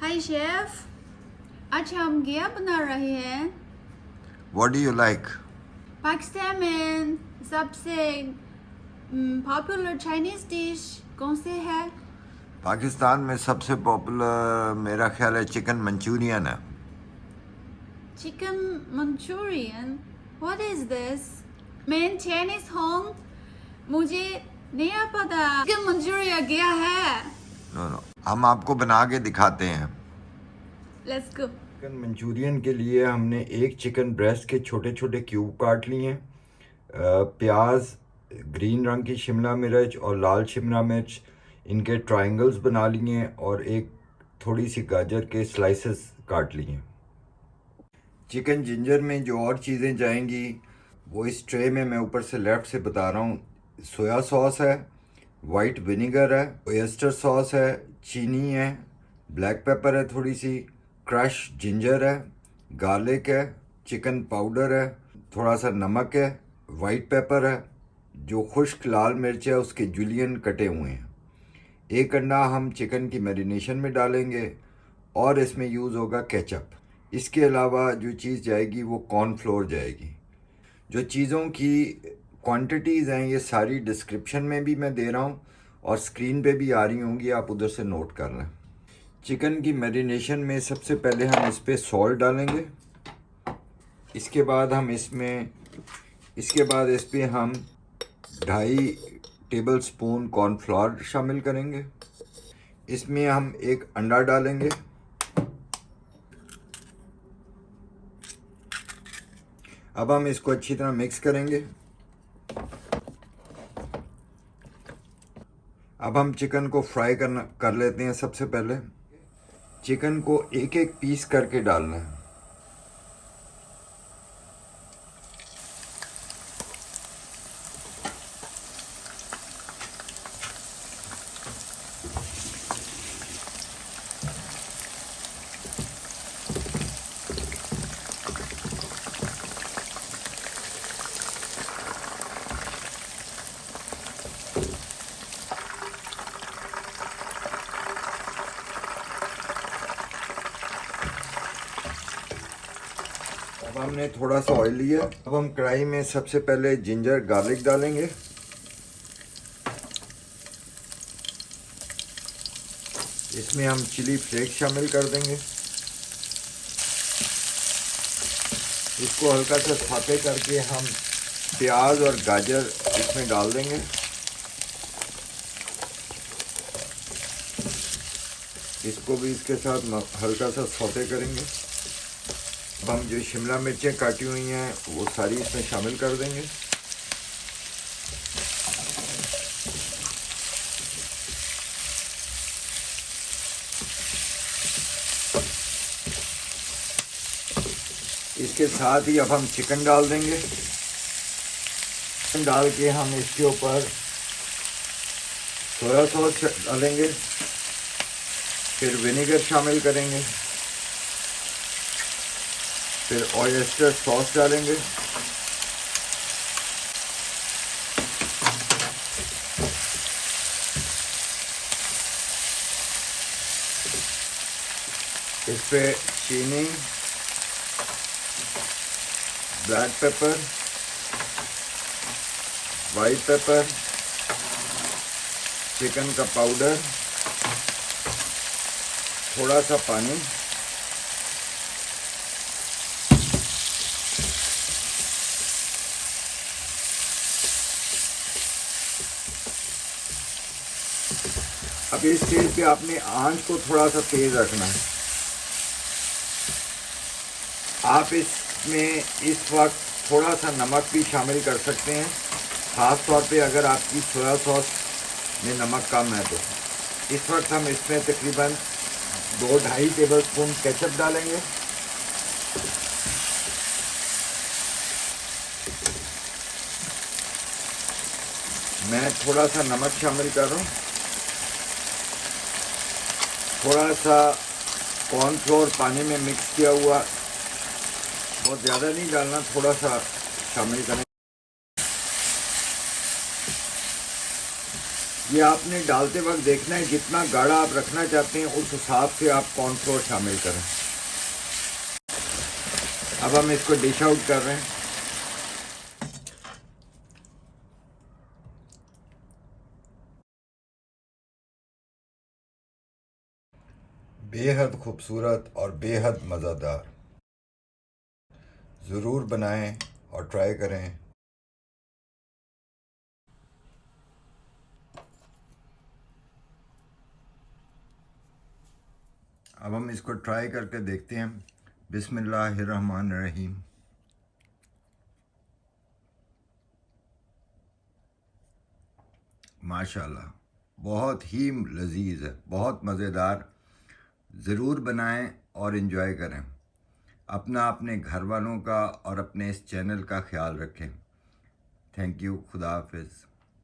हाय chef, आज हम क्या बना रहे हैं? What do you like? Pakistan में सबसे पॉपुलर चाइनीज डिश कौन से है? पाकिस्तान में सबसे पॉपुलर मेरा ख्याल है चिकन मंचूरियन है। Chicken Manchurian? What is this? मैं चाइनीज हूँ, मुझे नहीं पता चिकन मंचूरियन क्या है। नो, हम आपको बना के दिखाते हैं। Let's go. चिकन मंचूरियन के लिए हमने एक चिकन ब्रेस्ट के छोटे छोटे क्यूब काट लिए हैं। प्याज, ग्रीन रंग की शिमला मिर्च और लाल शिमला मिर्च, इनके ट्रायंगल्स बना लिए हैं और एक थोड़ी सी गाजर के स्लाइसेस काट लिए हैं। चिकन जिंजर में जो और चीज़ें जाएंगी वो इस ट्रे में मैं ऊपर से लेफ़्ट से बता रहा हूँ। सोया सॉस है, वाइट विनेगर है, ओयस्टर सॉस है, चीनी है, ब्लैक पेपर है थोड़ी सी, क्रश जिंजर है, गार्लिक है, चिकन पाउडर है, थोड़ा सा नमक है, वाइट पेपर है, जो खुश्क लाल मिर्च है उसके जुलियन कटे हुए हैं। एक अंडा हम चिकन की मैरिनेशन में डालेंगे और इसमें यूज़ होगा केचप। इसके अलावा जो चीज़ जाएगी वो कॉर्नफ्लोर जाएगी। जो चीज़ों की क्वांटिटीज़ हैं ये सारी डिस्क्रिप्शन में भी मैं दे रहा हूँ और स्क्रीन पे भी आ रही होंगी, आप उधर से नोट कर लें। चिकन की मैरिनेशन में सबसे पहले हम इस पर सॉल्ट डालेंगे। इसके बाद इस पर हम 2.5 टेबल स्पून कॉर्नफ्लोर शामिल करेंगे। इसमें हम एक अंडा डालेंगे। अब हम इसको अच्छी तरह मिक्स करेंगे। अब हम चिकन को फ्राई कर लेते हैं। सबसे पहले चिकन को एक एक पीस करके डालना है। अब हमने थोड़ा सा ऑयल लिया। अब हम कढ़ाई में सबसे पहले जिंजर गार्लिक डालेंगे। इसमें हम चिली फ्लेक्स शामिल कर देंगे। इसको हल्का सा सौते करके हम प्याज और गाजर इसमें डाल देंगे। इसको भी इसके साथ हल्का सा सौते करेंगे। अब हम जो शिमला मिर्चें काटी हुई हैं वो सारी इसमें शामिल कर देंगे। इसके साथ ही अब हम चिकन डाल देंगे। चिकन डाल के हम इसके ऊपर सोया सॉस डालेंगे, फिर विनेगर शामिल करेंगे, फिर ऑयस्टर सॉस डालेंगे, इस पे चीनी, black pepper, white paper, chicken का पाउडर, थोड़ा सा पानी, अब इस स्टेज पे आपने आंच को थोड़ा सा तेज रखना है। आप इसमें इस वक्त थोड़ा सा नमक भी शामिल कर सकते हैं, ख़ास तौर पे अगर आपकी सोया सॉस में नमक कम है तो। इस वक्त हम इसमें तकरीबन 2-2.5 टेबल स्पून केचप डालेंगे। मैं थोड़ा सा नमक शामिल कर रहा हूँ। थोड़ा सा कॉर्नफ्लोर पानी में मिक्स किया हुआ, बहुत ज़्यादा नहीं डालना, थोड़ा सा शामिल करें। ये आपने डालते वक्त देखना है, जितना गाढ़ा आप रखना चाहते हैं उस हिसाब से आप कॉर्नफ्लोर शामिल करें। अब हम इसको डिश आउट कर रहे हैं। बेहद खूबसूरत और बेहद मज़ेदार, ज़रूर बनाएं और ट्राई करें। अब हम इसको ट्राई करके देखते हैं। बिस्मिल्लाहिर्रहमानिर्रहीम। माशाल्लाह, बहुत ही लजीज है, बहुत मज़ेदार। ज़रूर बनाएं और इन्जॉय करें। अपना, अपने घर वालों का और अपने इस चैनल का ख्याल रखें। Thank you. खुदा हाफिज़।